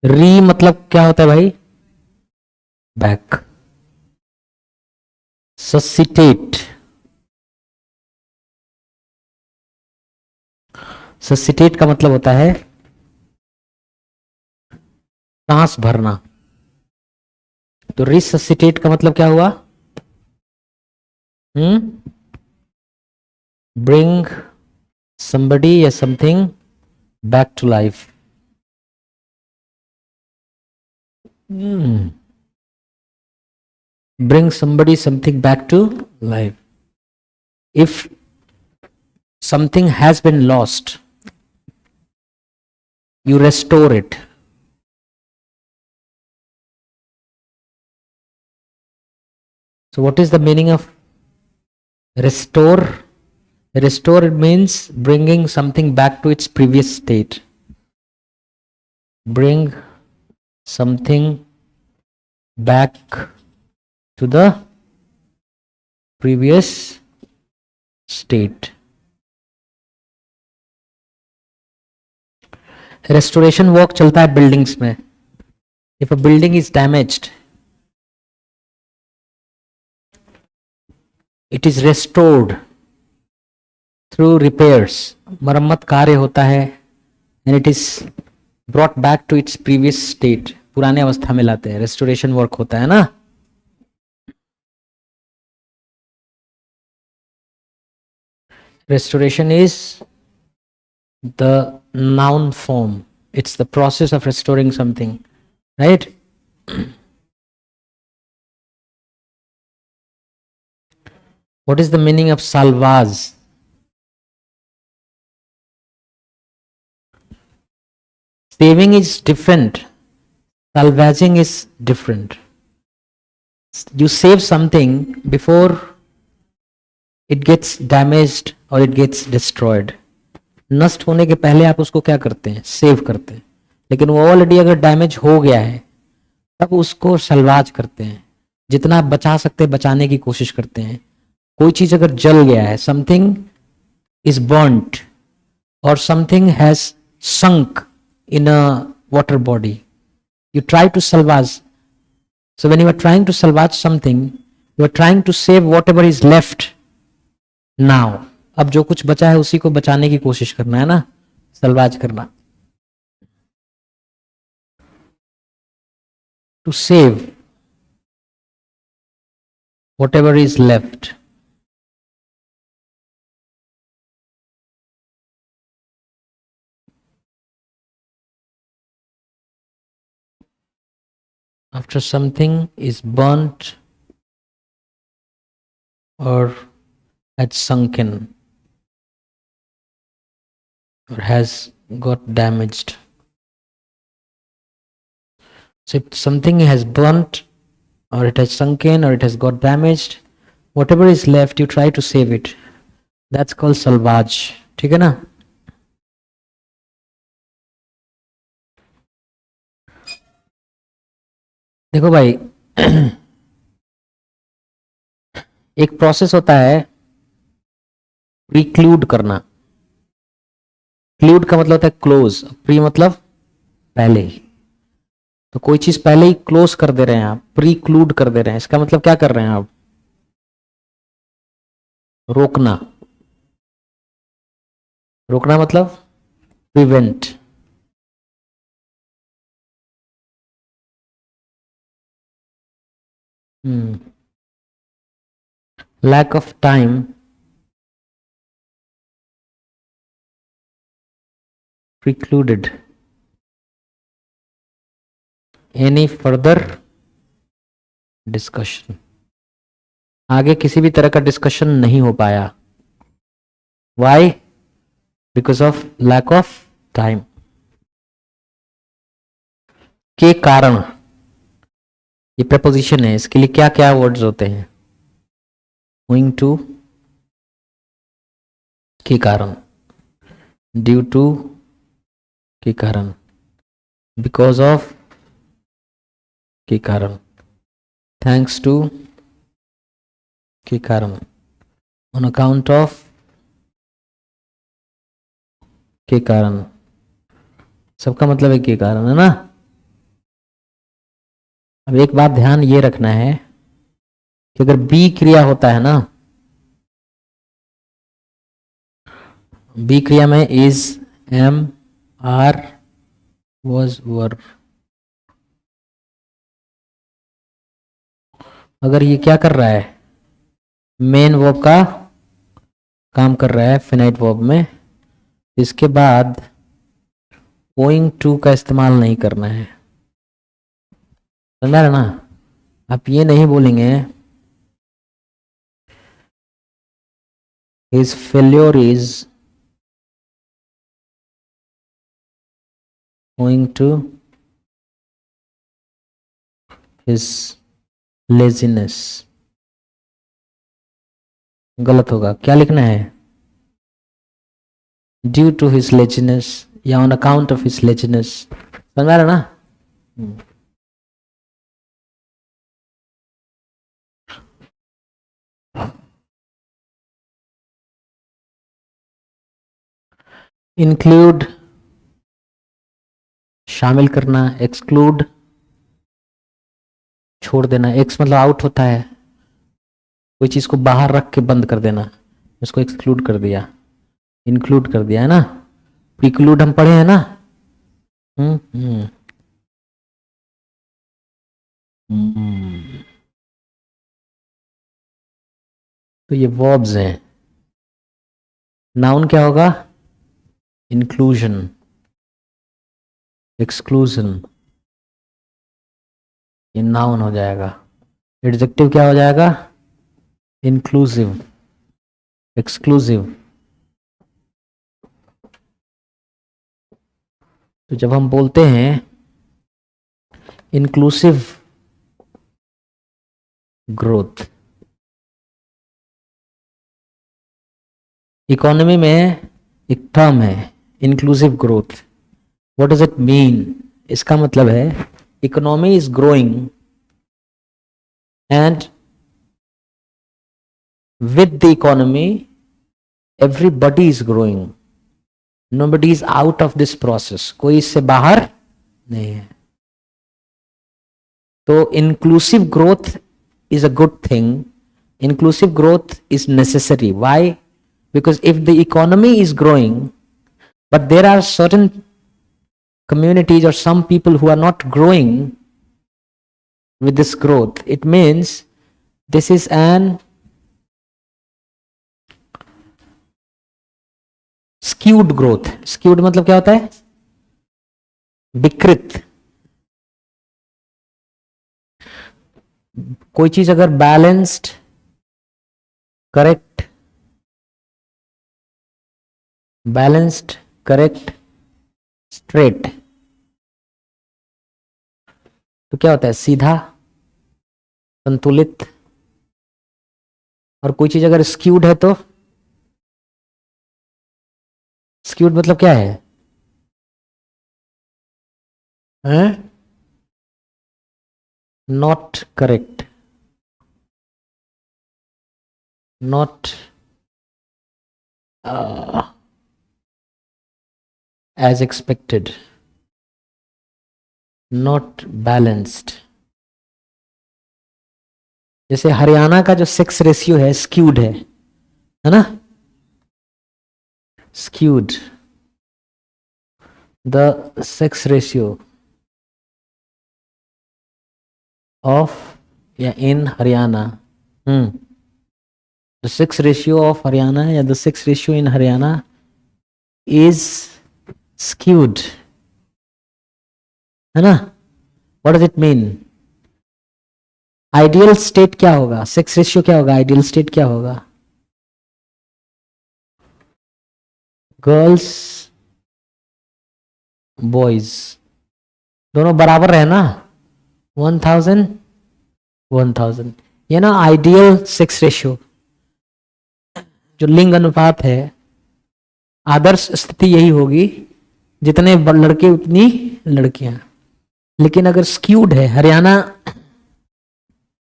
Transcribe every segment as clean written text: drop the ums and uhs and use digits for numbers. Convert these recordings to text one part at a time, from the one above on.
री मतलब क्या होता है भाई? बैक। ससिटेट, ससिटेट का मतलब होता है सांस भरना। तो रिससिटेट का मतलब क्या हुआ? ब्रिंग somebody या something back to life. Bring somebody something back to life. If something has been lost, you restore it. So what is the meaning of restore? Restore means bringing something back to its previous state. Bring something back to the previous state. Restoration work चलता है buildings में. If a building is damaged, it is restored through repairs. मरम्मत कार्य होता है and it is brought back to its previous state. पुराने अवस्था में लाते हैं, restoration work होता है ना. Restoration is the noun form. It's the process of restoring something, right? What is the meaning of salvage? Saving is different. Salvaging is different. You save something before it gets damaged or it gets destroyed. नष्ट होने के पहले आप उसको क्या करते हैं? Save करते हैं. लेकिन वो ऑलरेडी अगर डैमेज हो गया है तब उसको सल्वाज करते हैं. जितना आप बचा सकते हैं बचाने की कोशिश करते हैं. कोई चीज अगर जल गया है, समथिंग इज बर्न्ट और something has sunk in a water body, you try to salvage. So when you are trying to salvage something, you are trying to save whatever is left now. अब जो कुछ बचा है उसी को बचाने की कोशिश करना है ना, सल्वाज करना. To save whatever is left. After something is burnt or had sunken or has got damaged. So if something has burnt or it has sunken or it has got damaged, whatever is left you try to save it. That's called salvage. ठीक है ना. देखो भाई, एक process होता है प्रीक्लूड करना. Clued का मतलब होता है क्लोज, प्री मतलब पहले ही. तो कोई चीज पहले ही क्लोज कर दे रहे हैं आप, प्रीक्लूड कर दे रहे हैं, इसका मतलब क्या कर रहे हैं आप? रोकना. रोकना मतलब prevent. Lack of time precluded any further discussion. आगे किसी भी तरह का डिस्कशन नहीं हो पाया. Why? Because of lack of time. के कारण, ये प्रपोजिशन है, इसके लिए क्या क्या वर्ड्स होते हैं? owing to के कारण, ड्यू टू के कारण, बिकॉज ऑफ के कारण, थैंक्स टू के कारण, ऑन अकाउंट ऑफ के कारण. सबका मतलब है के कारण है ना. अब एक बात ध्यान ये रखना है कि अगर बी क्रिया होता है ना, बी क्रिया में इज, एम, आर, वॉज, वर, अगर ये क्या कर रहा है, मेन वर्ब का काम कर रहा है फिनाइट वर्ब में, इसके बाद गोइंग टू का इस्तेमाल नहीं करना है, समझा ना। आप ये नहीं बोलेंगे his failure is going to his laziness, गलत होगा। क्या लिखना है, ड्यू टू हिज लेजीनेस या on account of his laziness, समझा रहे ना। इंक्लूड शामिल करना, एक्सक्लूड छोड़ देना, एक्स मतलब आउट होता है, कोई चीज को बाहर रख के बंद कर देना, इसको एक्सक्लूड कर दिया, इंक्लूड कर दिया है ना। प्रिक्लूड हम पढ़े हैं ना। हम्म तो ये वर्ब्स हैं। नाउन क्या होगा, इंक्लूजन, एक्सक्लूजन, ये नाउन हो जाएगा। एडजेक्टिव क्या हो जाएगा, इंक्लूसिव, एक्सक्लूसिव। तो जब हम बोलते हैं इंक्लूसिव ग्रोथ, इकोनॉमी में एक टर्म है inclusive growth, what does it mean, इसका मतलब है economy is growing and with the economy everybody is growing, nobody is out of this process, कोई इससे बाहर नहीं है। तो inclusive growth is a good thing, inclusive growth is necessary. Why? Because if the economy is growing but there are certain communities or some people who are not growing with this growth, it means this is an skewed growth. Skewed मतलब क्या होता है, विकृत। कोई चीज अगर balanced, correct, balanced, correct, straight, तो क्या होता है, सीधा, संतुलित। और कोई चीज अगर स्क्यूड है तो, स्क्यूड मतलब क्या है, not correct, not as expected, not balanced. जैसे हरियाणा का जो सेक्स रेशियो है स्क्यूड है ना, skewed, the sex ratio of in Haryana, the sex ratio of Haryana, the sex ratio in Haryana is skewed, है ना। what does it mean, ideal state क्या होगा, सेक्स रेशियो क्या होगा, आइडियल स्टेट क्या होगा, गर्ल्स बॉयज दोनों बराबर रहे ना, 1000 1000, ये ना आइडियल सेक्स रेशियो, जो लिंग अनुपात है, आदर्श स्थिति यही होगी, जितने लड़के उतनी लड़कियां। लेकिन अगर स्क्यूड है, Haryana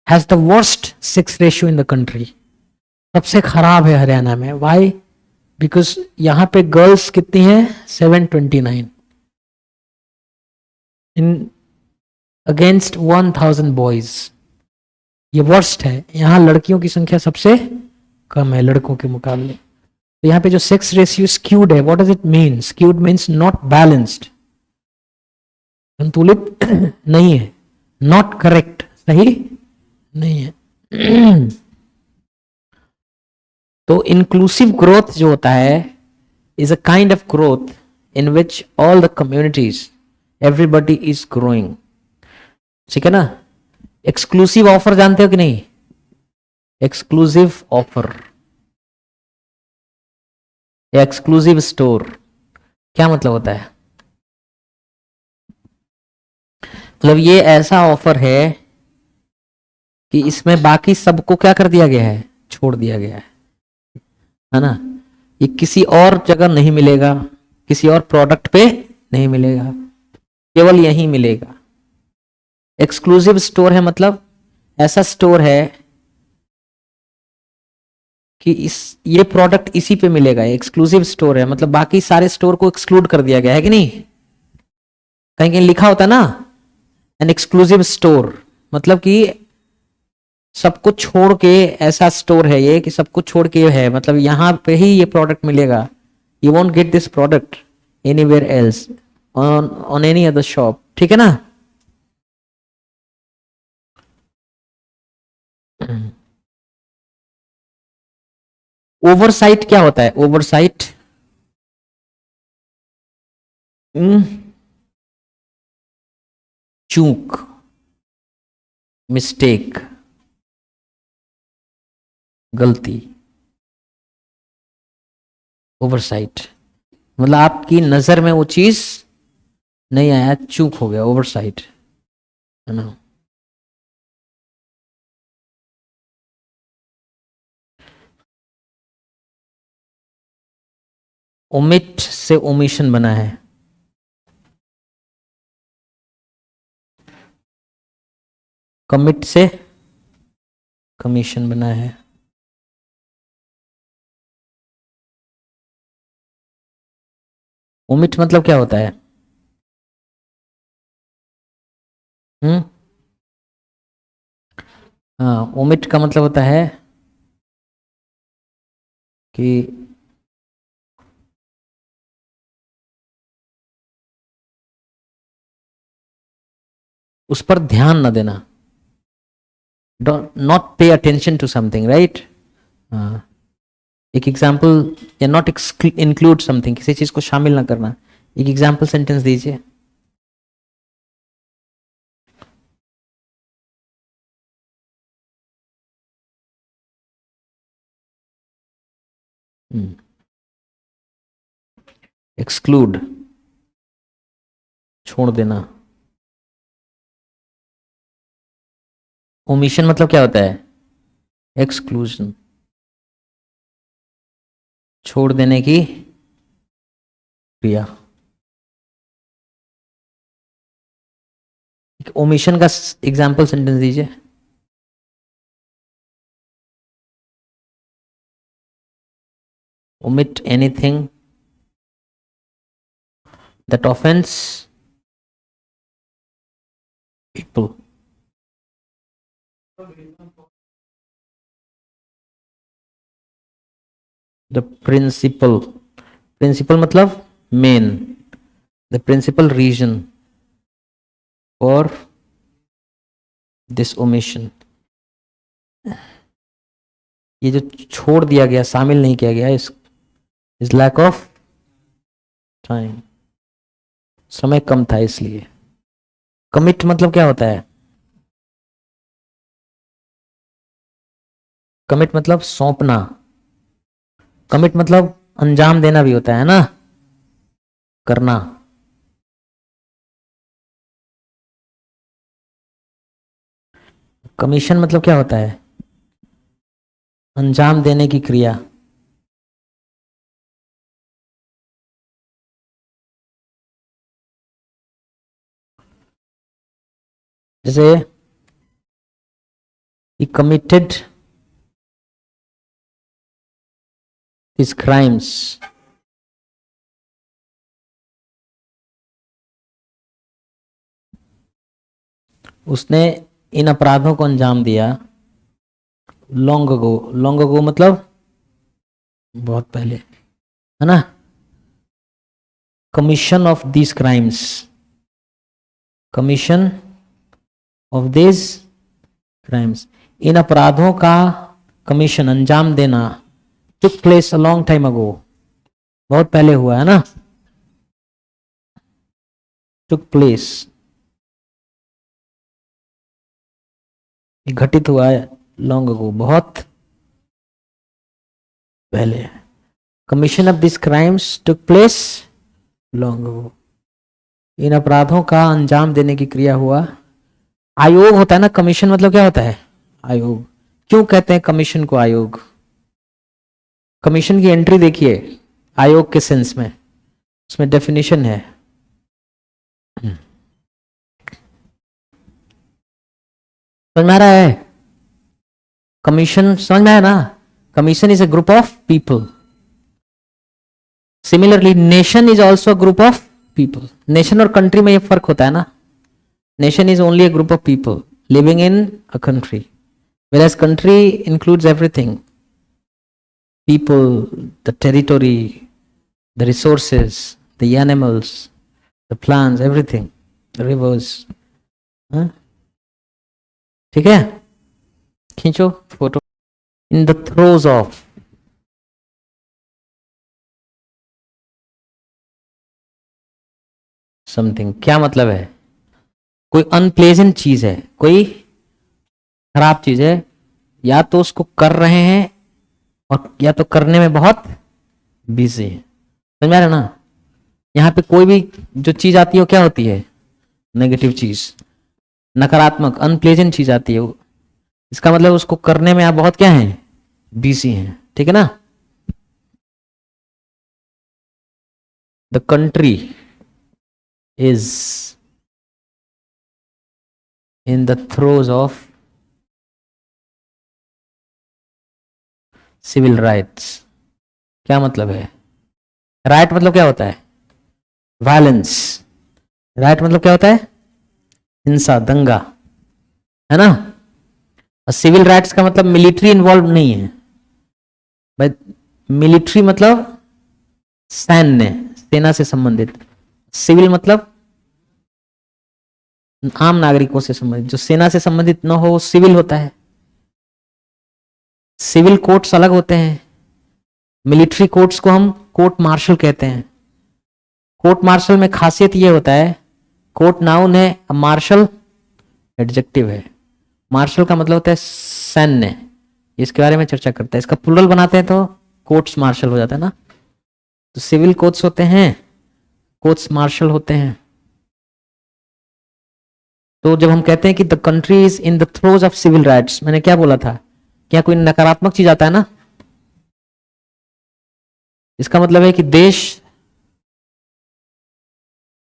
has the worst sex ratio in the country, सबसे खराब है हरियाणा में। व्हाई? बिकॉज यहां पे गर्ल्स कितनी है, 729, इन अगेंस्ट 1000 बॉयज। ये वर्स्ट है, यहाँ लड़कियों की संख्या सबसे कम है लड़कों के मुकाबले। तो यहाँ पे जो सेक्स रेशियो स्क्यूड है, what does it mean? Skewed means not balanced, संतुलित नहीं है, नॉट करेक्ट, सही नहीं है। तो इंक्लूसिव ग्रोथ जो होता है is a kind of growth in which all the communities, everybody is growing. ठीक है ना? एक्सक्लूसिव ऑफर जानते हो कि नहीं? एक्सक्लूसिव ऑफर या एक्सक्लूसिव स्टोर, क्या मतलब होता है? मतलब ये ऐसा ऑफर है कि इसमें बाकी सबको क्या कर दिया गया है? छोड़ दिया गया है ना? ये किसी और जगह नहीं मिलेगा, किसी और प्रोडक्ट पे नहीं मिलेगा, केवल यहीं मिलेगा। एक्सक्लूसिव स्टोर है मतलब ऐसा स्टोर है कि ये प्रोडक्ट इसी पे मिलेगा। एक्सक्लूसिव स्टोर है मतलब बाकी सारे स्टोर को एक्सक्लूड कर दिया गया है कि नहीं? कहीं कहीं लिखा होता है ना एन एक्सक्लूसिव स्टोर, मतलब कि सब कुछ छोड़ के ऐसा स्टोर है ये कि सब कुछ छोड़ के है, मतलब यहां पे ही ये प्रोडक्ट मिलेगा। You won't get this product anywhere else on any other shop. ठीक है ना? ओवरसाइट क्या होता है? ओवरसाइट चूक, मिस्टेक, गलती। ओवरसाइट मतलब आपकी नजर में वो चीज नहीं आया, चूक हो गया, ओवरसाइट है ना? ओमिट से ओमिशन बना है। कमिट से कमीशन बना है। ओमिट मतलब क्या होता है? हम्म, हाँ, ओमिट का मतलब होता है कि उस पर ध्यान न देना, not pay attention to something, right? हाँ, एक एग्जाम्पल, या नॉट इंक्लूड समथिंग, किसी चीज को शामिल ना करना। एक एग्जाम्पल सेंटेंस दीजिए। एक्सक्लूड, छोड़ देना। ओमिशन मतलब क्या होता है? एक्सक्लूजन, छोड़ देने की क्रिया। ओमिशन का एग्जाम्पल सेंटेंस दीजिए। omit anything that offends people. The principal, principal मतलब main, the principal reason for this omission, ये जो छोड़ दिया गया, शामिल नहीं किया गया, इस लैक ऑफ टाइम, समय कम था इसलिए। कमिट मतलब क्या होता है? कमिट मतलब सौंपना। कमिट मतलब अंजाम देना भी होता है ना, करना। कमीशन मतलब क्या होता है? अंजाम देने की क्रिया। जैसे he committed his crimes, उसने इन अपराधों को अंजाम दिया लॉन्ग अगो मतलब बहुत पहले, है ना। Commission of these crimes, commission of these crimes, इन अपराधों का कमीशन अंजाम देना took place a long time ago, बहुत पहले हुआ है ना। टुक प्लेस घटित हुआ है लॉन्ग अगो, बहुत पहले। Commission of this crimes took place long ago, इन अपराधों का अंजाम देने की क्रिया हुआ। आयोग होता है ना, कमीशन मतलब क्या होता है, आयोग। क्यों कहते हैं कमीशन को आयोग? कमीशन की एंट्री देखिए आयोग के सेंस में, उसमें डेफिनेशन है। समझ में आ रहा है? कमीशन समझ में आया ना? Commission is a group of people. Similarly nation is also group of people. Nation और कंट्री में ये फर्क होता है ना। Nation is only a group of people living in a country, whereas country includes everything: people, the territory, the resources, the animals, the plants, everything, the rivers. हाँ? ठीक है, खींचो photo. In the throes of, something क्या मतलब है? कोई unpleasant चीज है, कोई खराब चीज है, या तो उसको कर रहे हैं और या तो करने में बहुत बिजी है। समझ में आ रहा है ना? यहाँ पे कोई भी जो चीज आती है वो क्या होती है? नेगेटिव चीज, नकारात्मक अनप्लेजेंट चीज आती है वो, इसका मतलब उसको करने में आप बहुत क्या है, बिजी हैं। ठीक है ना? The country is in the throes of civil rights. क्या मतलब है? राइट मतलब क्या होता है? वायलेंस। राइट मतलब क्या होता है? हिंसा, दंगा, है ना। और सिविल राइट्स का मतलब मिलिट्री इन्वॉल्व नहीं है भाई। मिलिट्री मतलब सैन्य, सेना से संबंधित। सिविल मतलब आम नागरिकों से संबंधित, जो सेना से संबंधित न हो सिविल होता है। सिविल कोर्ट्स अलग होते हैं, मिलिट्री कोर्ट्स को हम कोर्ट मार्शल कहते हैं। कोर्ट मार्शल में खासियत ये होता है, कोर्ट नाउन है, मार्शल एडजेक्टिव है। मार्शल का मतलब होता है सैन्य, इसके बारे में चर्चा करते हैं। इसका प्लूरल बनाते हैं तो कोर्ट्स मार्शल हो जाता है ना। तो सिविल कोर्ट्स होते हैं, कोर्ट्स मार्शल होते हैं। तो जब हम कहते हैं कि the country is in the throes of civil rights, मैंने क्या बोला था? क्या कोई नकारात्मक चीज आता है ना, इसका मतलब है कि देश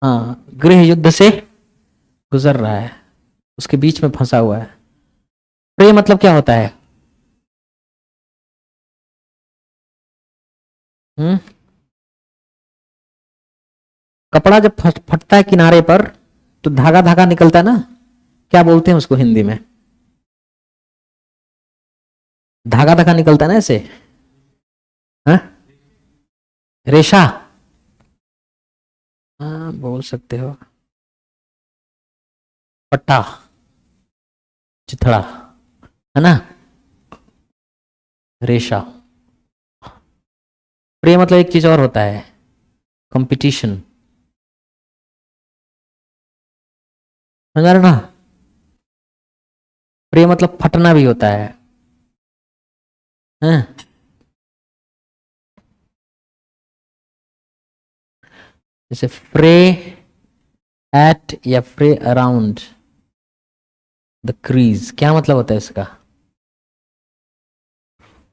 हाँ गृह युद्ध से गुजर रहा है, उसके बीच में फंसा हुआ है। प्रे मतलब क्या होता है? हम्म, कपड़ा जब फटता है किनारे पर तो धागा धागा निकलता है ना, क्या बोलते हैं उसको हिंदी में? धागा धागा निकलता है ना ऐसे, हाँ? रेशा, हाँ बोल सकते हो। पट्टा, चिथड़ा, है ना। रेशा। प्रे मतलब एक चीज और होता है, कंपटीशन। समझ रहे ना? प्रे मतलब फटना भी होता है, हैं? जैसे फ्रे एट या फ्रे अराउंड द क्रीज, क्या मतलब होता है इसका?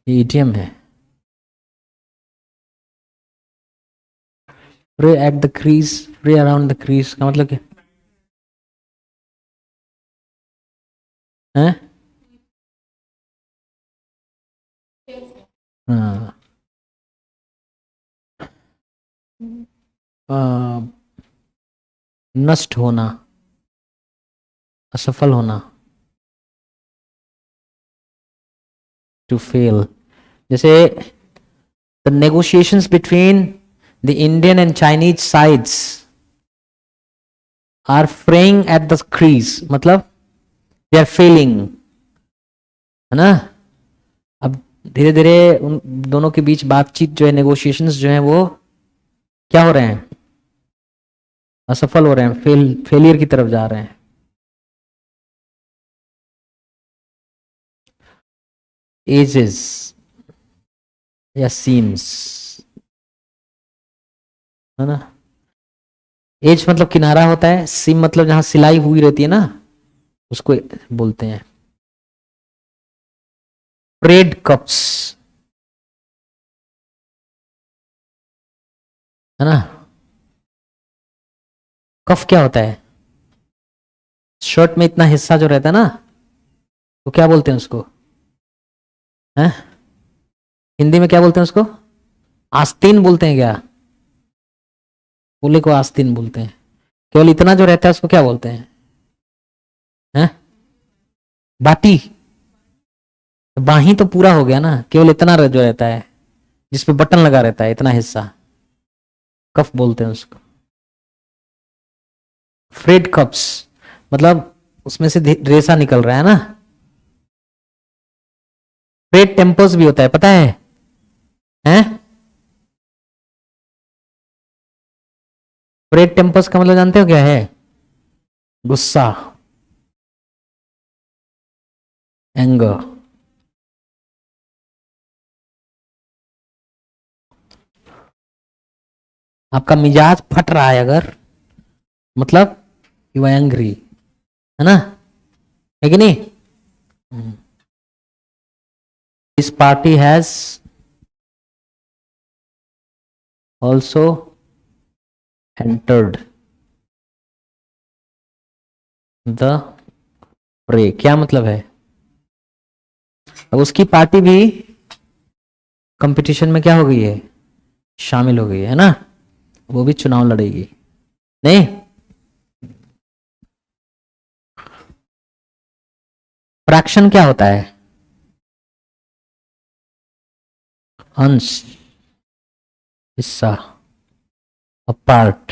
ये इडियम है। Fray at the crease, fray around the crease का मतलब क्या है? हाँ, नष्ट होना, असफल होना, टू फेल। जैसे the negotiations between the Indian and Chinese sides are fraying at the crease, मतलब दे आर फेलिंग, है ना। अब धीरे धीरे उन दोनों के बीच बातचीत जो है, नेगोशिएशंस जो है वो क्या हो रहे हैं, असफल हो रहे हैं, फेलियर की तरफ जा रहे हैं। एजेस या सीम्स, है ना। एज मतलब किनारा होता है, सीम मतलब जहां सिलाई हुई रहती है ना, उसको बोलते हैं। फ्रेड कप्स, है ना। कफ क्या होता है, शर्ट में इतना हिस्सा जो रहता है ना, तो क्या बोलते हैं उसको, हैं? हिंदी में क्या बोलते हैं उसको, आस्तीन बोलते हैं क्या, फूले को आस्तीन बोलते हैं। केवल इतना जो रहता है उसको क्या बोलते हैं, हैं? बाटी। बाही तो पूरा हो गया ना, केवल इतना जो रहता है जिसपे बटन लगा रहता है, इतना हिस्सा, कफ बोलते हैं उसको। फ्रेड कप्स मतलब उसमें से रेसा निकल रहा है ना। फ्रेड टेम्पर्स भी होता है, पता है, हैं? फ्रेड टेम्पर्स का मतलब जानते हो क्या है, गुस्सा, एंगर। आपका मिजाज फट रहा है अगर, मतलब यू आर एंग्री, है ना, है कि नहीं। This party has also entered the फ्रे, क्या मतलब है, अब उसकी पार्टी भी कंपटीशन में क्या हो गई है, शामिल हो गई है ना, वो भी चुनाव लड़ेगी, नहीं। फ्रैक्शन क्या होता है, अंश, हिस्सा, पार्ट,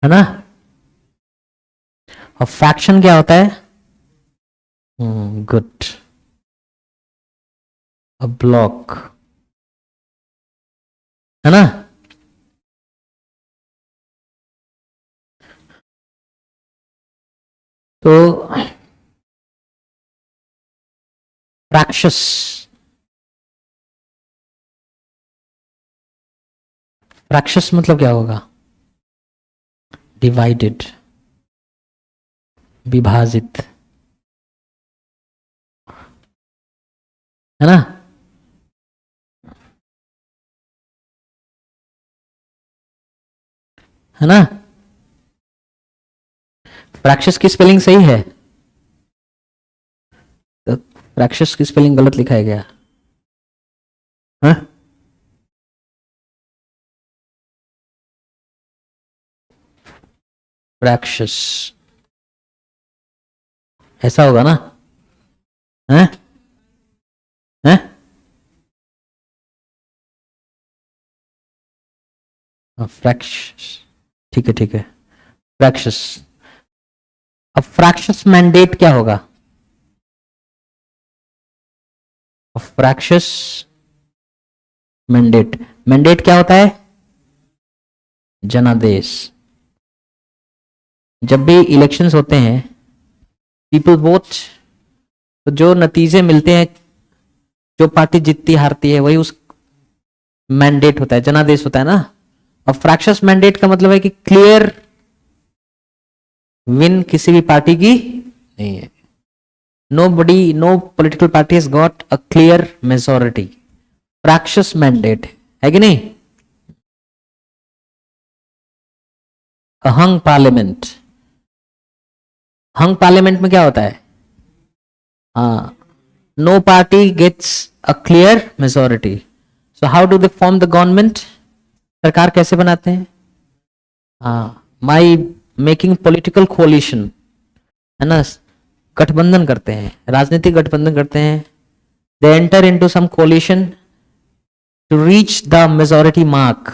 है ना। और फ्रैक्शन क्या होता है, गुड, ब्लॉक, है ना। तो फ्रैक्शस, फ्रैक्शस मतलब क्या होगा, डिवाइडेड, विभाजित, है ना। है ना, फ्रैक्शस की स्पेलिंग सही है, तो फ्रैक्शस की स्पेलिंग गलत लिखा है क्या, हाँ? फ्रैक्शस ऐसा होगा ना, हैं? हैं? फ्रैक्शस, ठीक है ठीक है, फ्रैक्शस। अब फ्रैक्शस मैंडेट क्या होगा, फ्रैक्शस मैंडेट, मैंडेट क्या होता है, जनादेश। जब भी इलेक्शंस होते हैं, पीपल वोट, तो जो नतीजे मिलते हैं, जो पार्टी जीतती हारती है, वही उस मैंडेट होता है, जनादेश होता है ना। और फ्रैक्शस मैंडेट का मतलब है कि क्लियर विन किसी भी पार्टी की नहीं है, nobody, no political party has got a clear majority, fractious mandate है कि नहीं। हंग पार्लियामेंट, हंग पार्लियामेंट में क्या होता है, हाँ, no party gets a clear majority, so how do they form the government, सरकार कैसे बनाते हैं, हाँ, माई मेकिंग पॉलिटिकल कोलिशन, है ना, गठबंधन करते हैं, राजनीतिक गठबंधन करते हैं. They enter into some coalition to reach the majority mark.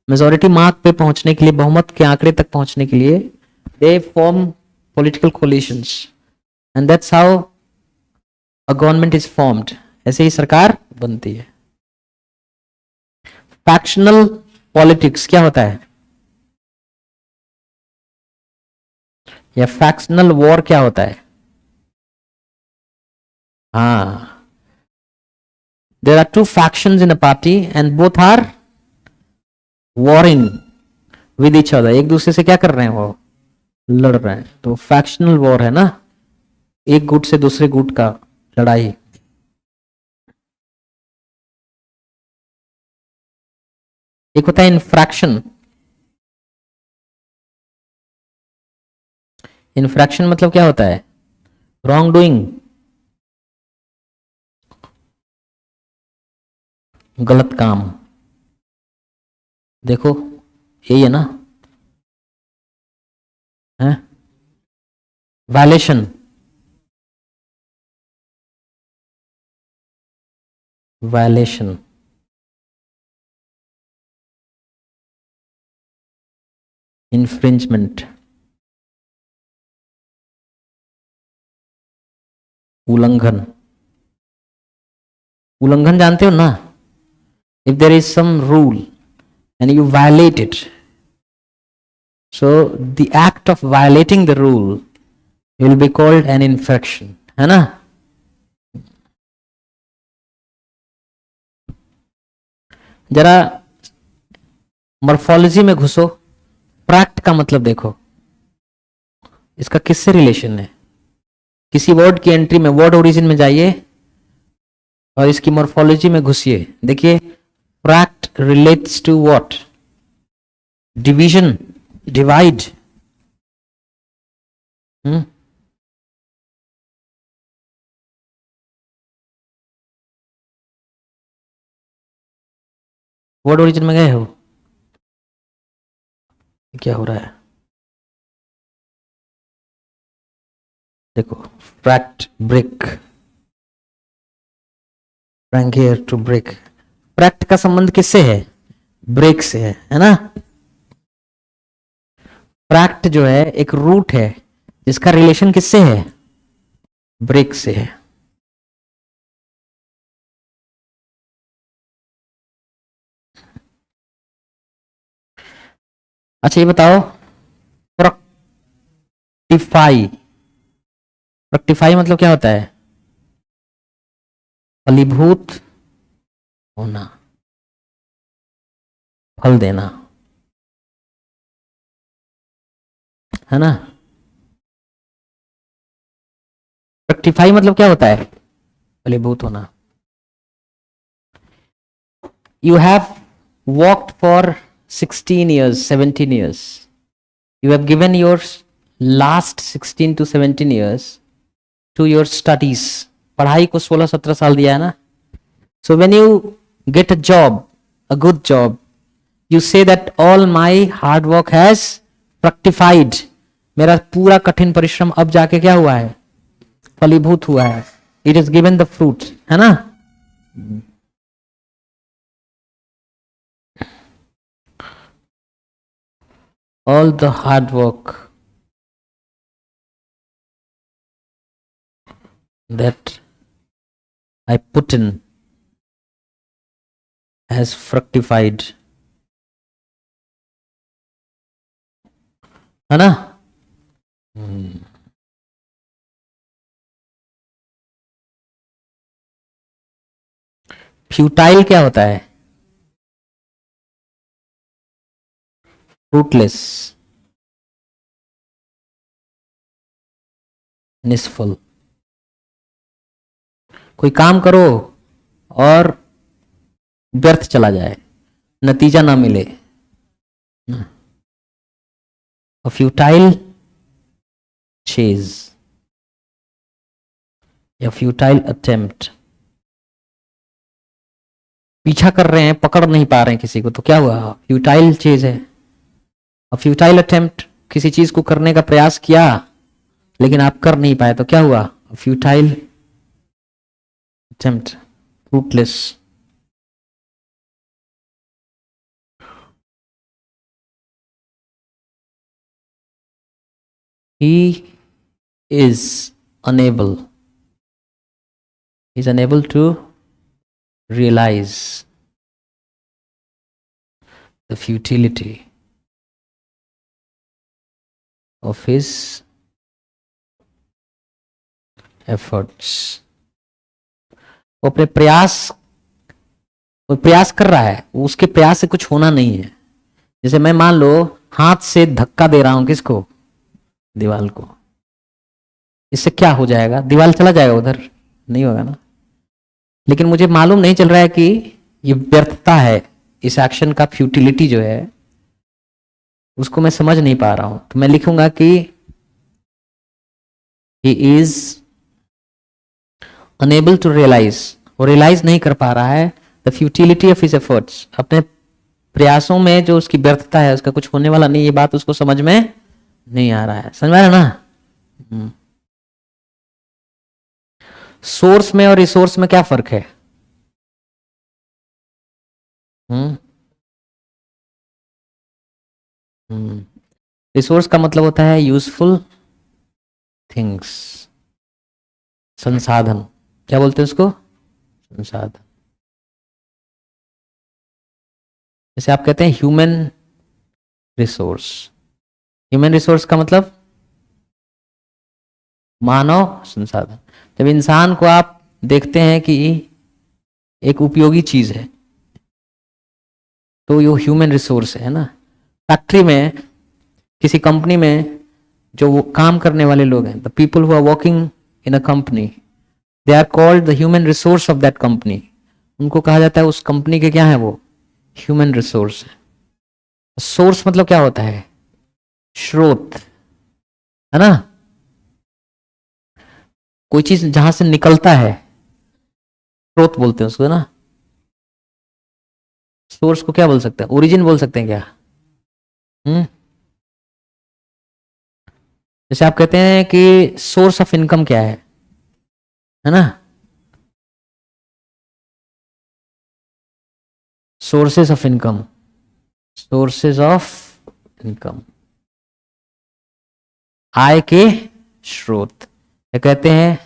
Majority mark पे पहुंचने के लिए, बहुमत के आंकड़े तक पहुंचने के लिए they form political collisions and that's how a government is formed. ऐसे ही सरकार बनती है. फैक्शनल पॉलिटिक्स क्या होता है, या फैक्शनल वॉर क्या होता है? हाँ, there are two factions in a party and both are warring with each other. एक दूसरे से क्या कर रहे हैं, वो लड़ रहे हैं. तो फैक्शनल वॉर है ना, एक गुट से दूसरे गुट का लड़ाई. एक होता है इन्फ्रैक्शन. इन्फ्रैक्शन मतलब क्या होता है, रॉन्ग डूइंग, गलत काम. देखो यही है ना, है वायलेशन. वायलेशन, इन्फ्रिंजमेंट, उल्लंघन. उल्लंघन जानते हो ना, if there is some rule and you violate it, so the act of violating the rule will be called an infraction, है ना. जरा मॉर्फोलॉजी में घुसो. प्रैक्ट का मतलब देखो, इसका किससे रिलेशन है. किसी वर्ड की एंट्री में, वर्ड ओरिजिन में जाइए और इसकी मॉर्फोलॉजी में घुसिए. देखिए, fract relates to what, division, divide. Word origin में गए हो, क्या हो रहा है देखो. Fract, break, fract here to break. Fract का संबंध किससे है, ब्रेक से है ना. प्रैक्ट जो है एक रूट है जिसका रिलेशन किससे है, ब्रेक से है. अच्छा ये बताओ, फ्रक्टिफाई. फ्रक्टिफाई मतलब क्या होता है, फलीभूत होना, फल देना, है ना. फ्रक्टिफाई मतलब क्या होता है, फलीभूत होना. You have walked for 16 years, 17 years. You have given your last 16 to 17 years to your studies. पढ़ाई को 16-17 साल दिया है ना. So when you get a job, a good job, you say that all my hard work has fructified. मेरा पूरा कठिन परिश्रम अब जाके क्या हुआ है, फलीभूत हुआ है. It is given the fruit, है ना. All the hard work that I put in has fructified, है ना. फ्यूटाइल क्या होता है, फ्रूटलेस, निष्फल. कोई काम करो और व्यर्थ चला जाए, नतीजा ना मिले. A futile chase, या फ्यूटाइल अटेम्प्ट. पीछा कर रहे हैं, पकड़ नहीं पा रहे हैं किसी को, तो क्या हुआ, फ्यूटाइल चेज है. फ्यूटाइल अटेम्प्ट, किसी चीज को करने का प्रयास किया लेकिन आप कर नहीं पाए तो क्या हुआ? Futile attempt, fruitless. He is unable, to realize the futility of his efforts. वो अपने प्रयास, वो प्रयास कर रहा है, उसके प्रयास से कुछ होना नहीं है। जैसे मैं मान लो हाथ से धक्का दे रहा हूं, किसको? दीवार को। इससे क्या हो जाएगा? दीवार चला जाएगा उधर? नहीं होगा ना। लेकिन मुझे मालूम नहीं चल रहा है कि ये व्यर्थता है, इस एक्शन का फ्यूटिलिटी जो है उसको मैं समझ नहीं पा रहा हूं। तो मैं लिखूंगा कि he is unable to realise, वो रियलाइज नहीं कर पा रहा है the futility of his efforts, अपने प्रयासों में जो उसकी व्यर्थता है, उसका कुछ होने वाला नहीं, ये बात उसको समझ में नहीं आ रहा है। समझ में आ रहा है ना? सोर्स में और रिसोर्स में क्या फर्क है? रिसोर्स का मतलब होता है यूजफुल थिंग्स, संसाधन। क्या बोलते हैं उसको? संसाधन। जैसे आप कहते हैं ह्यूमन रिसोर्स। ह्यूमन रिसोर्स का मतलब मानव संसाधन। जब इंसान को आप देखते हैं कि एक उपयोगी चीज है तो ये ह्यूमन रिसोर्स है ना। फैक्ट्री में, किसी कंपनी में जो वो काम करने वाले लोग हैं, the people who are working in a company, they are called the human resource of that company. उनको कहा जाता है उस कंपनी के क्या है? वो ह्यूमन रिसोर्स है। सोर्स मतलब क्या होता है? स्रोत, है ना। कोई चीज जहां से निकलता है, स्रोत बोलते हैं उसको ना। सोर्स को क्या बोल सकते हैं? ओरिजिन बोल सकते हैं क्या? जैसे आप कहते हैं कि सोर्स ऑफ इनकम क्या है ना। Sources of income, sources of income, आय के स्रोत, क्या कहते हैं?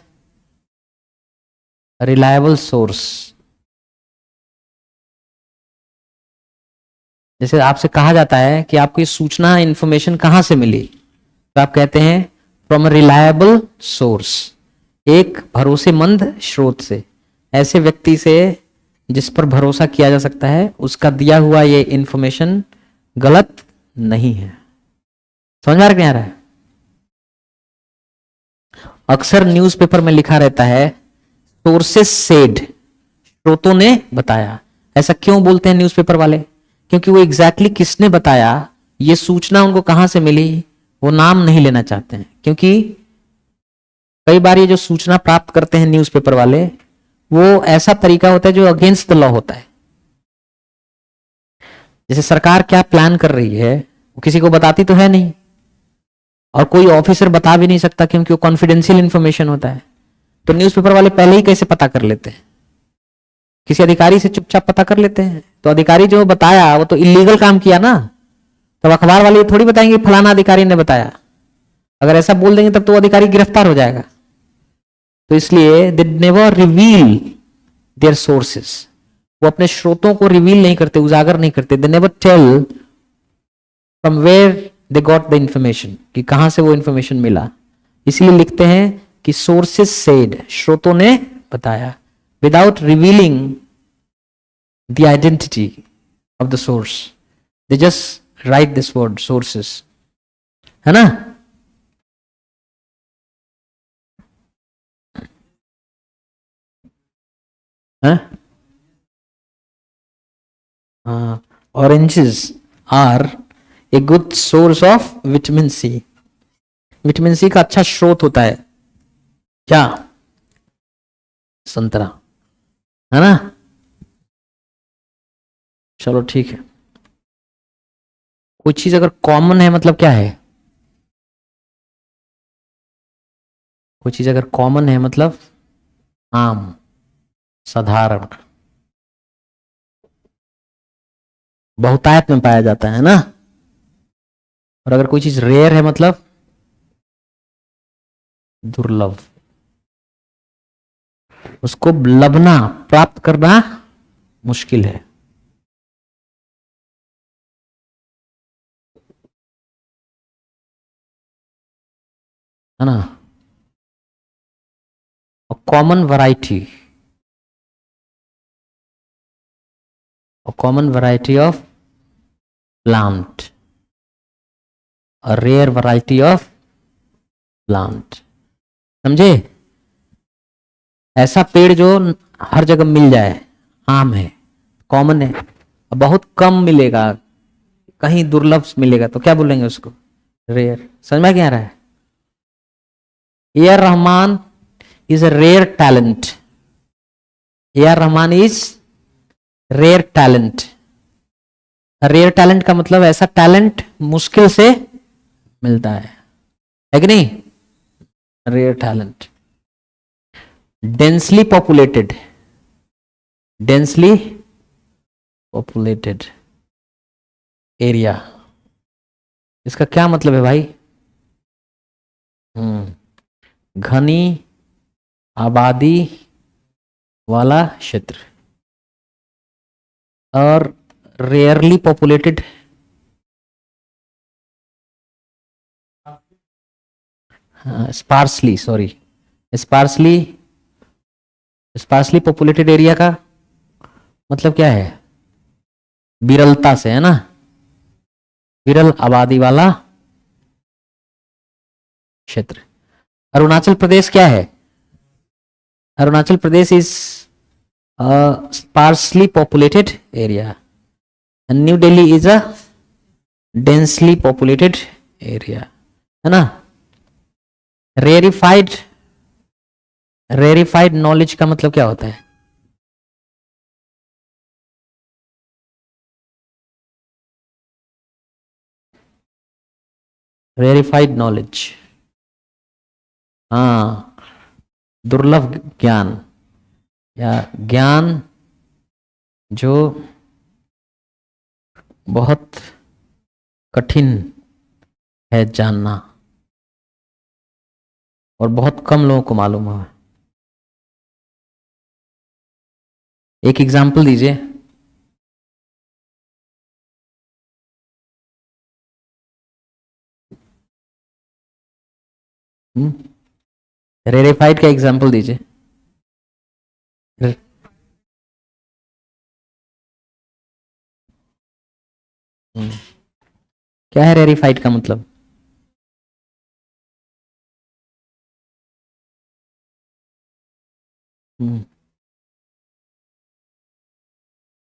Reliable source. जैसे आपसे कहा जाता है कि आपको ये सूचना, इंफॉर्मेशन कहां से मिली, तो आप कहते हैं फ्रॉम अ रिलायबल सोर्स, एक भरोसेमंद स्रोत से, ऐसे व्यक्ति से जिस पर भरोसा किया जा सकता है, उसका दिया हुआ ये इंफॉर्मेशन गलत नहीं है। समझ में आ रहा है? अक्सर न्यूज़पेपर में लिखा रहता है सोर्सेस सेड, स्रोतों ने बताया। ऐसा क्यों बोलते हैं न्यूज़पेपर वाले? क्योंकि वो एग्जैक्टली किसने बताया, ये सूचना उनको कहां से मिली, वो नाम नहीं लेना चाहते हैं। क्योंकि कई बार ये जो सूचना प्राप्त करते हैं न्यूज़पेपर वाले, वो ऐसा तरीका होता है जो अगेंस्ट द लॉ होता है। जैसे सरकार क्या प्लान कर रही है वो किसी को बताती तो है नहीं, और कोई ऑफिसर बता भी नहीं सकता क्योंकि वो कॉन्फिडेंशियल इंफॉर्मेशन होता है। तो न्यूज़पेपर वाले पहले ही कैसे पता कर लेते हैं? किसी अधिकारी से चुपचाप पता कर लेते हैं। तो अधिकारी जो बताया वो तो इलीगल काम किया ना, तो अखबार वाले थोड़ी बताएंगे फलाना अधिकारी ने बताया। अगर ऐसा बोल देंगे तब तो अधिकारी गिरफ्तार हो जाएगा। तो इसलिए they never reveal their sources, वो अपने स्रोतों को रिवील नहीं करते, उजागर नहीं करते। They never tell from where they got the information, कि कहां से वो इंफॉर्मेशन मिला। इसलिए लिखते हैं कि सोर्सेस सेड, स्रोतों ने बताया, without revealing the identity of the source. They just write this word sources, है ना। Oranges are a good source of vitamin C. Vitamin C का अच्छा स्रोत होता है क्या? संतरा, है ना। चलो ठीक है। कोई चीज अगर कॉमन है मतलब क्या है? कोई चीज अगर कॉमन है मतलब आम, साधारण, बहुतायत में पाया जाता है ना। और अगर कोई चीज रेयर है मतलब दुर्लभ, उसको लभना, प्राप्त करना मुश्किल है ना। Common variety, common variety of plant, rare variety of plant, समझे। ऐसा पेड़ जो हर जगह मिल जाए, आम है, कॉमन है, बहुत कम मिलेगा, कहीं दुर्लभ मिलेगा, तो क्या बोलेंगे उसको, रेयर। समझ में क्या आ रहा है। A R Rahman is a rare talent, A R Rahman is rare talent. Rare talent का मतलब ऐसा टैलेंट मुश्किल से मिलता है कि नहीं, rare talent. Densely populated, densely populated area, इसका क्या मतलब है भाई। घनी आबादी वाला क्षेत्र, और rarely populated, sparsely, sorry, sparsely, sparsely populated area का मतलब क्या है, विरलता से, है ना, विरल आबादी वाला क्षेत्र। अरुणाचल प्रदेश क्या है, Arunachal Pradesh is sparsely populated area, and New Delhi is a densely populated area, है ना। रेरिफाइड, रेरिफाइड नॉलेज का मतलब क्या होता है, रेरिफाइड नॉलेज, हाँ, दुर्लभ ज्ञान, या ज्ञान जो बहुत कठिन है जानना और बहुत कम लोगों को मालूम है। एक एग्जाम्पल दीजिए। रेरिफाइड का एग्जाम्पल दीजिए। क्या है रेरिफाइड का मतलब,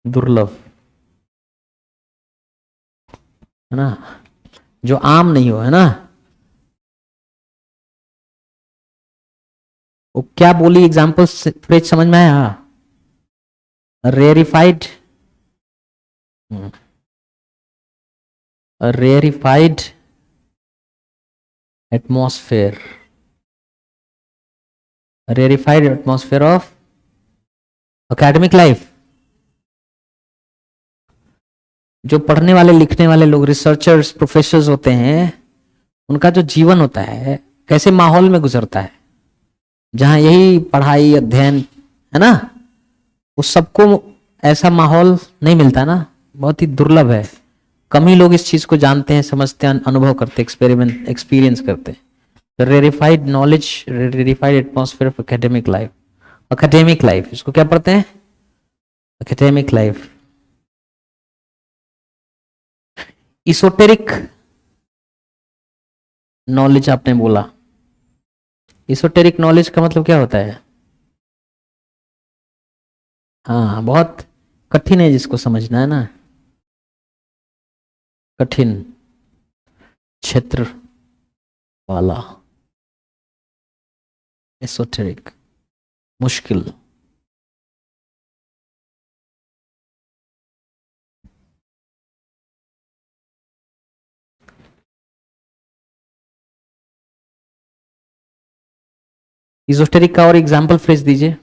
दुर्लभ, है ना, जो आम नहीं हो, है ना। वो क्या बोली, एग्जाम्पल फ्रेज समझ में आया, rarefied, rarefied atmosphere, rarefied atmosphere of academic life. जो पढ़ने वाले लिखने वाले लोग, रिसर्चर्स, प्रोफेसर्स होते हैं, उनका जो जीवन होता है कैसे माहौल में गुजरता है, जहां यही पढ़ाई अध्ययन, है ना, उस सबको ऐसा माहौल नहीं मिलता ना, बहुत ही दुर्लभ है। कम ही लोग इस चीज को जानते हैं, समझते हैं, अनुभव करते, एक्सपेरिमेंट, एक्सपीरियंस करते हैं। Rarefied knowledge, rarefied atmosphere of academic life, academic life, इसको क्या पढ़ते हैं, एकेडमिक लाइफ। इसोटेरिक नॉलेज आपने बोला, इसोटेरिक नॉलेज का मतलब क्या होता है, हाँ, बहुत कठिन है जिसको समझना है ना, कठिन क्षेत्र वाला, एसोटेरिक, मुश्किल। इजोटेरिक का और एग्जाम्पल फ्रेज दीजिए.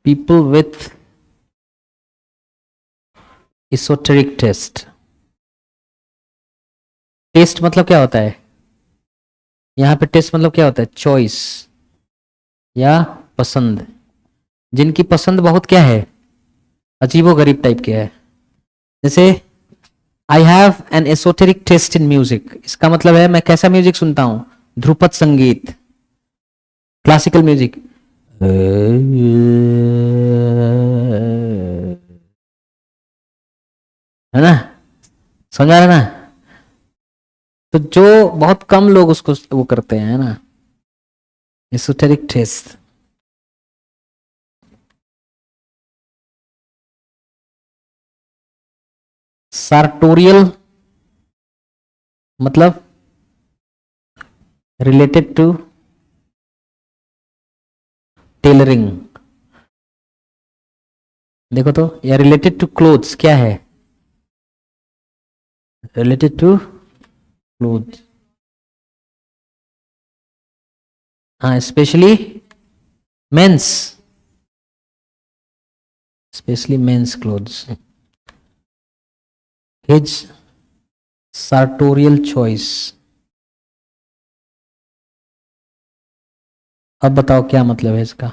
People with esoteric taste. Taste मतलब क्या होता है? यहाँ पे टेस्ट मतलब क्या होता है? चॉइस या पसंद. जिनकी पसंद बहुत क्या है, अजीबो गरीब टाइप के है. जैसे I have an esoteric taste in music, इसका मतलब है मैं कैसा म्यूजिक सुनता हूं? ध्रुपद संगीत, क्लासिकल म्यूजिक. है ना? समझ आ रहा है ना? तो जो बहुत कम लोग उसको वो करते हैं, है ना, एसोटेरिक टेस्ट. सार्टोरियल मतलब रिलेटेड टू टेलरिंग. देखो तो, या रिलेटेड टू क्लोथ्स क्या है? Related to cloth. हाँ, specially men's, specially men's clothes. His sartorial choice. अब बताओ क्या मतलब है इसका?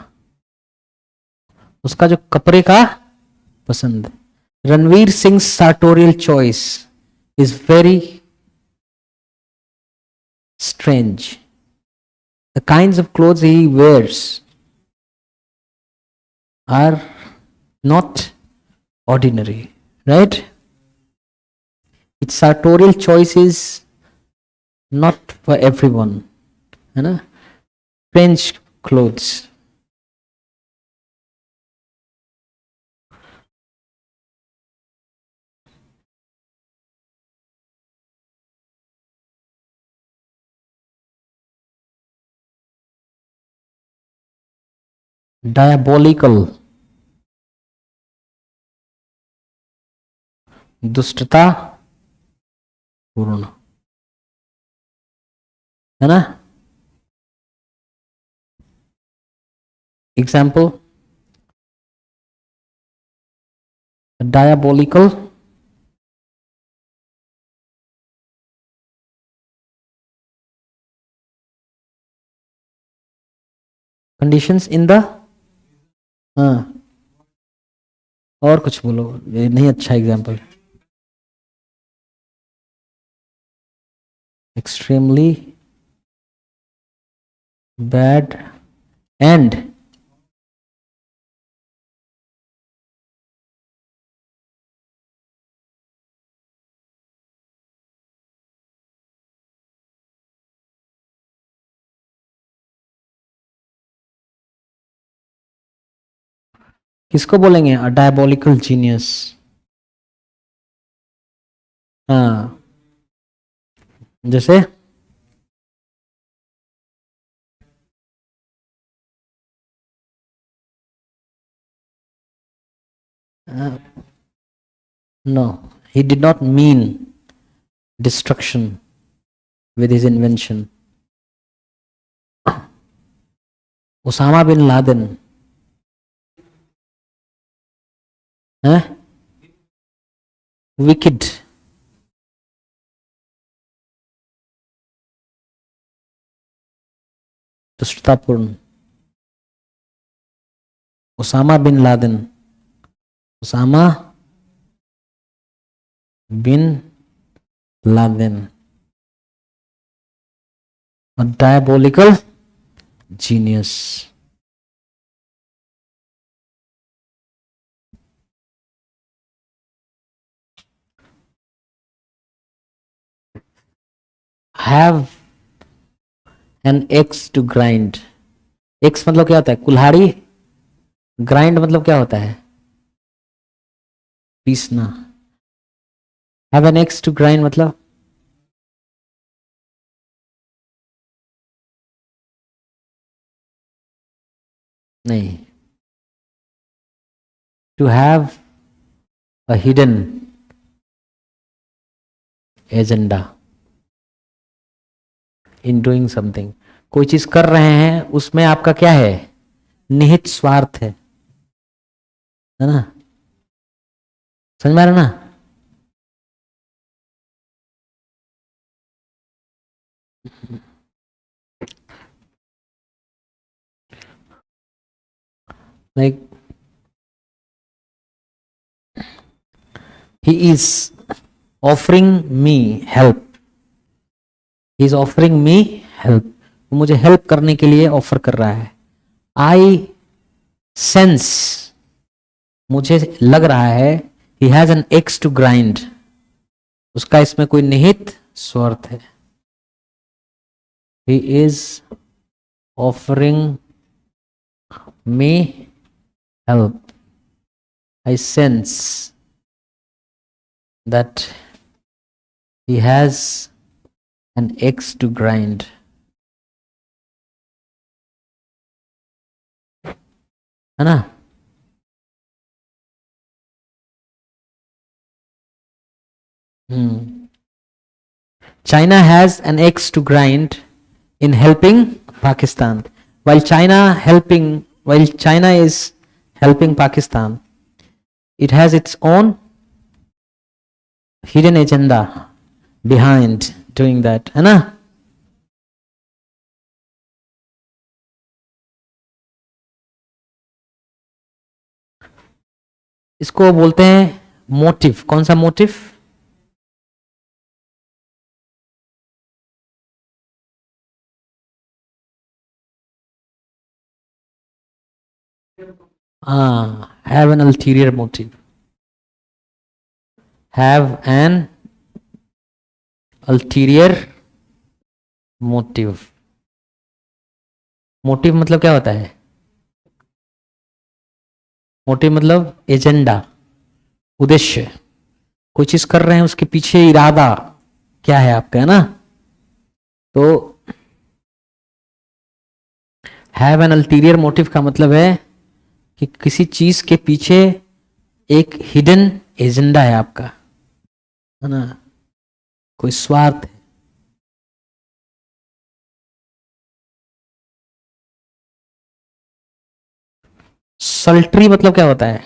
उसका जो कपड़े का पसंद. Ranveer Singh sartorial choice is very strange. The kinds of clothes he wears are not ordinary, right? Its sartorial choice is not for everyone, है ना? Strange clothes. Diabolical, दुष्टता पूर्ण, है ना? Example, diabolical conditions in the. हाँ, और कुछ बोलो, ये नहीं अच्छा एग्जाम्पल. एक्सट्रीमली बैड एंड किसको बोलेंगे? Diabolical genius. हाँ, जैसे no, he did not mean destruction with his invention. Osama bin Laden है विकेड. दुष्टतापूर्ण. Osama bin Laden, Osama bin Laden. और diabolical genius. Have an axe to grind. Axe मतलब क्या होता है? कुल्हाड़ी. ग्राइंड मतलब क्या होता है? पीसना. Have an axe to grind मतलब नहीं, to have a hidden agenda in doing something. कोई चीज कर रहे हैं, उसमें आपका क्या है, निहित स्वार्थ है ना? समझ में आ रहा ना? Like he is offering me help, he is offering me help, वो मुझे हेल्प करने के लिए ऑफर कर रहा है। आई सेंस, मुझे लग रहा है, he has an axe to grind, उसका इसमें कोई निहित स्वार्थ है। He is offering me help, I sense that he has an axe to grind, है ना? China has an axe to grind in helping Pakistan. While China is helping Pakistan, it has its own hidden agenda behind doing that, है ना? इसको बोलते हैं motive. कौन सा motive? Have an ulterior motive, have an ulterior motive। Motive मतलब क्या होता है? मोटिव मतलब एजेंडा, उद्देश्य। कोई चीज कर रहे हैं, उसके पीछे इरादा क्या है आपका, है ना? तो हैव एन अल्टीरियर मोटिव का मतलब है कि किसी चीज के पीछे एक हिडन एजेंडा है आपका, है ना? कोई स्वार्थ है। सल्ट्री मतलब क्या होता है?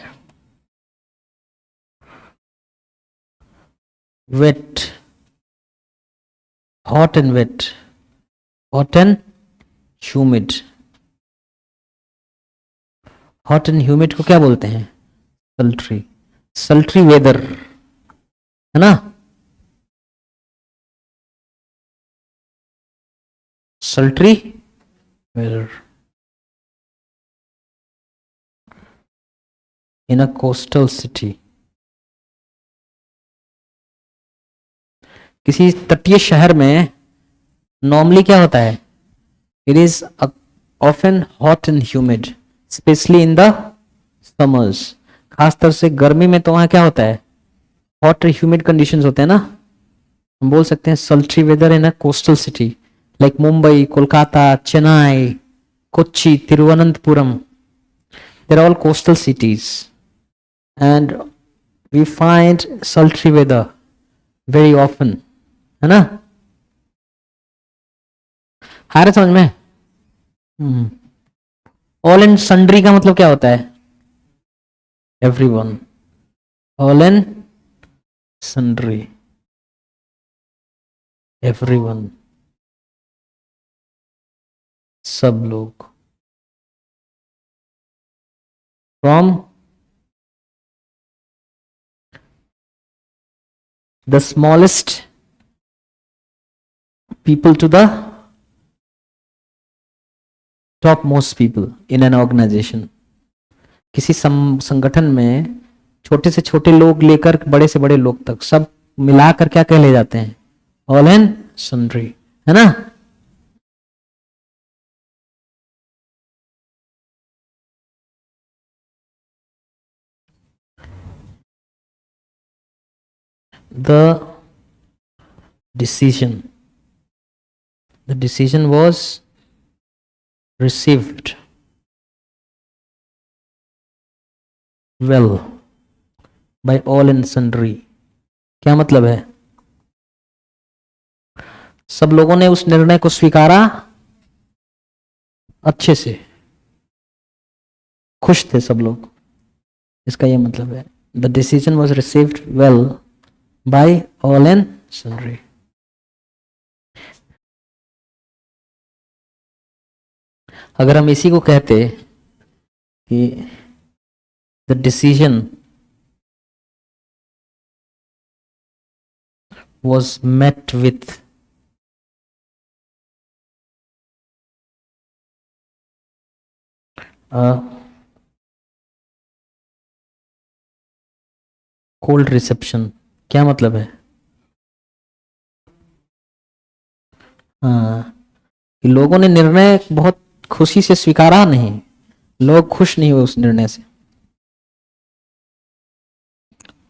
Wet, hot and wet, hot and humid. Hot and humid को क्या बोलते हैं? सल्ट्री। सल्ट्री वेदर, है ना? sultry weather in a coastal city। किसी तटीय शहर में नॉर्मली क्या होता है? It is often hot and humid, specially in the summers. खासतौर से गर्मी में तो वहां क्या होता है? हॉट और ह्यूमिड कंडीशंस होते हैं ना। हम बोल सकते हैं sultry weather in a coastal city like Mumbai, Kolkata, Chennai, Kochi, Thiruvananthapuram. They're all coastal cities and we find sultry weather very often, है ना? आ रहा समझ में? ऑल एंड सन्ड्री का मतलब क्या होता है? Everyone, all and sundry, everyone, सब लोग। From the smallest people to the top most people in an organisation. किसी संगठन में छोटे से छोटे लोग लेकर बड़े से बड़े लोग तक सब मिलाकर क्या कहले जाते हैं? ऑल एंड सन्ड्री, है ना? the decision the decision was received well by all and sundry. क्या मतलब है? सब लोगों ने उस निर्णय को स्वीकारा अच्छे से, खुश थे सब लोग, इसका यह मतलब है। The decision was received well by all and sundry. अगर हम इसी को कहते कि the decision was met with a cold reception। क्या मतलब है? हाँ, कि लोगों ने निर्णय बहुत खुशी से स्वीकारा नहीं, लोग खुश नहीं हुए उस निर्णय से।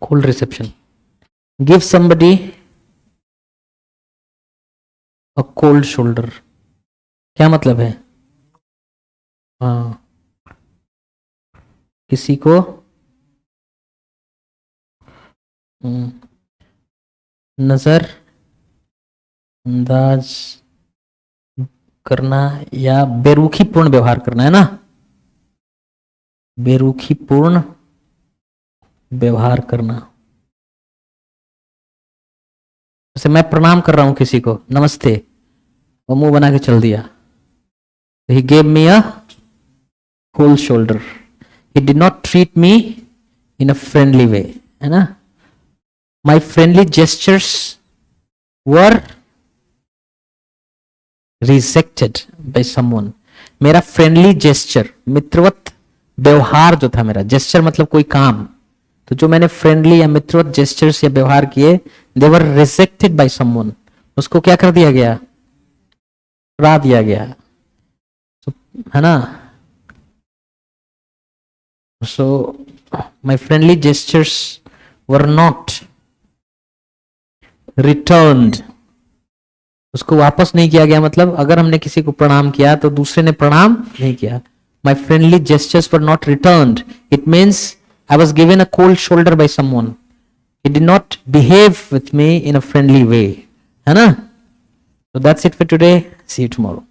cold reception। give somebody a cold shoulder। क्या मतलब है? हाँ, किसी को नजर अंदाज करना या बेरुखीपूर्ण व्यवहार करना, है ना? बेरुखीपूर्ण व्यवहार करना। जैसे मैं प्रणाम कर रहा हूं किसी को, नमस्ते, वो मुंह बना के चल दिया, he gave me a cold shoulder, he did not treat me in a friendly way, है ना? my friendly gestures were rejected by someone। मेरा फ्रेंडली जेस्चर, मित्रवत व्यवहार जो था मेरा, जेस्चर मतलब कोई काम, तो जो मैंने फ्रेंडली या मित्रवत जेस्चर्स या व्यवहार किए, दे वर रिजेक्टेड बाय समवन, उसको क्या कर दिया गया? ठुकरा दिया गया, है ना? So my friendly gestures were not returned, उसको वापस नहीं किया गया। मतलब अगर हमने किसी को प्रणाम किया तो दूसरे ने प्रणाम नहीं किया। My friendly gestures were not returned, it means I was given a cold shoulder by someone. He did not behave with me in a friendly way. है ना? So that's it for today. See you tomorrow.